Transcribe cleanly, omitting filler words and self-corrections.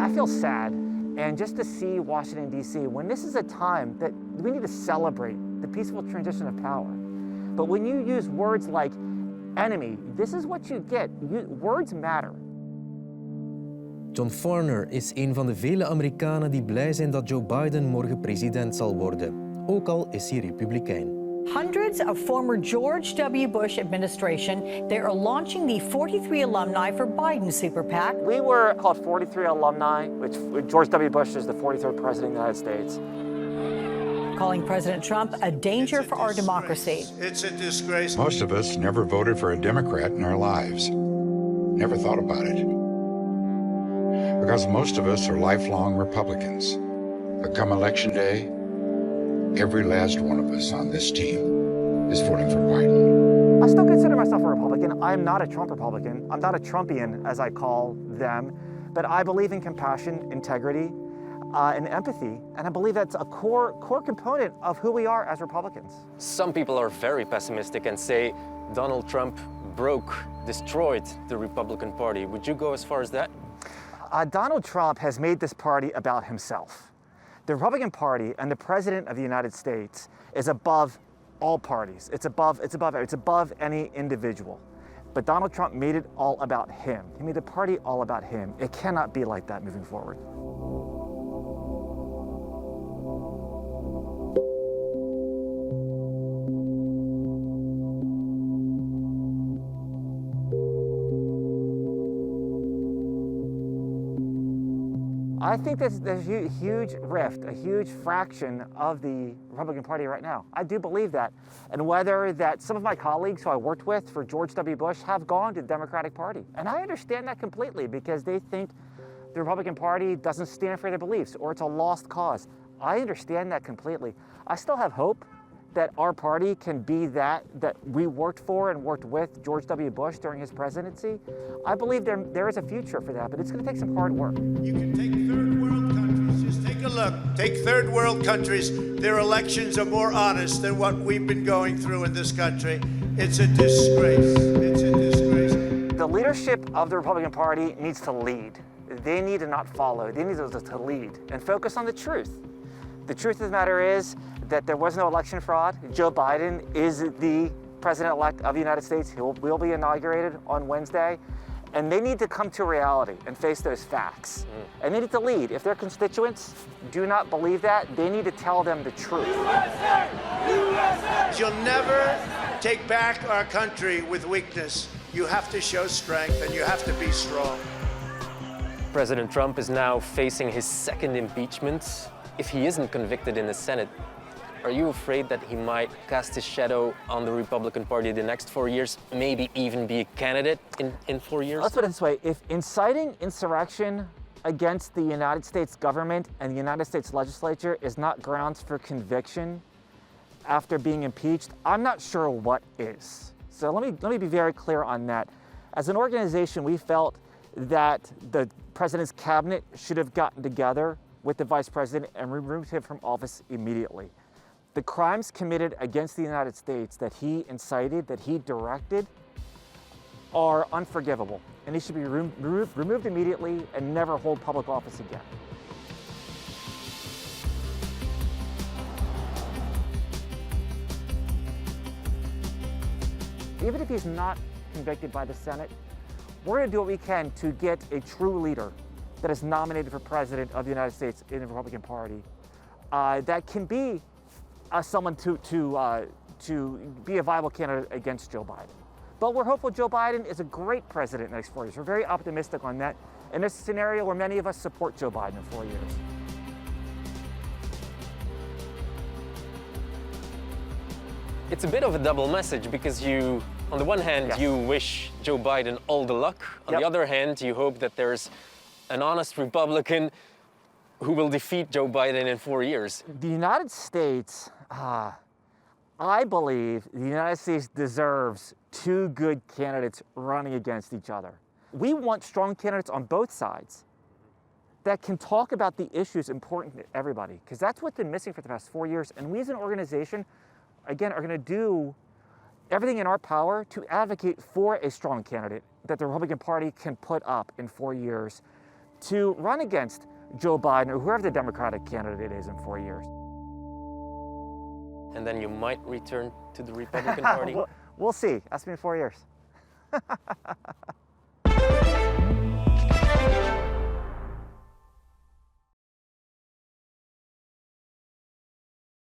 I feel sad. And just to see Washington, D.C., when this is a time that we need to celebrate the peaceful transition of power. But when you use words like enemy, this is what you get. Words matter. John Farner is een van de vele Amerikanen die blij zijn dat Joe Biden morgen president zal worden. Ook al is hij Republikein. Hundreds of former George W. Bush administration, they are launching the 43 alumni for Biden's super PAC. We were called 43 alumni, which George W. Bush is the 43rd president of the United States. Calling President Trump a danger for our democracy. It's a disgrace. Most of us never voted for a Democrat in our lives. Never thought about it. Because most of us are lifelong Republicans. But come election day, every last one of us on this team is voting for Biden. I still consider myself a Republican. I'm not a Trump Republican. I'm not a Trumpian, as I call them. But I believe in compassion, integrity, and empathy. And I believe that's a core component of who we are as Republicans. Some people are very pessimistic and say Donald Trump destroyed the Republican Party. Would you go as far as that? Donald Trump has made this party about himself. The Republican Party and the President of the United States is above all parties. It's above any individual. But Donald Trump made it all about him. He made the party all about him. It cannot be like that moving forward. I think there's a huge rift, a huge fraction of the Republican Party right now. I do believe that. And whether that some of my colleagues who I worked with for George W. Bush have gone to the Democratic Party. And I understand that completely because they think the Republican Party doesn't stand for their beliefs or it's a lost cause. I understand that completely. I still have hope that our party can be that we worked for and worked with George W. Bush during his presidency. I believe there is a future for that, but it's going to take some hard work. You can take third world countries, just take a look. Take third world countries, their elections are more honest than what we've been going through in this country. It's a disgrace. It's a disgrace. The leadership of the Republican Party needs to lead. They need to not follow. They need to lead and focus on the truth. The truth of the matter is that there was no election fraud. Joe Biden is the president-elect of the United States. He will be inaugurated on Wednesday. And they need to come to reality and face those facts. And they need to lead. If their constituents do not believe that, they need to tell them the truth. USA! USA! You'll never take back our country with weakness. You have to show strength and you have to be strong. President Trump is now facing his second impeachment. If he isn't convicted in the Senate, are you afraid that he might cast his shadow on the Republican Party the next 4 years, maybe even be a candidate in 4 years? Let's put it this way. If inciting insurrection against the United States government and the United States legislature is not grounds for conviction after being impeached, I'm not sure what is. So let me be very clear on that. As an organization, we felt that the president's cabinet should have gotten together with the vice president and removed him from office immediately. The crimes committed against the United States that he incited, that he directed, are unforgivable. And he should be removed immediately and never hold public office again. Even if he's not convicted by the Senate, we're going to do what we can to get a true leader that is nominated for president of the United States in the Republican Party that can be someone to be a viable candidate against Joe Biden. But we're hopeful Joe Biden is a great president in the next 4 years. We're very optimistic on that. And there's a scenario where many of us support Joe Biden in 4 years. It's a bit of a double message because you, on the one hand, you wish Joe Biden all the luck. On the other hand, you hope that there's an honest Republican who will defeat Joe Biden in 4 years. The United States, I believe the United States deserves two good candidates running against each other. We want strong candidates on both sides that can talk about the issues important to everybody, because that's what's been missing for the past 4 years. And we as an organization, again, are going to do everything in our power to advocate for a strong candidate that the Republican Party can put up in 4 years to run against Joe Biden or whoever the Democratic candidate is in 4 years. And then you might return to the Republican Party? We'll see. Ask me in 4 years.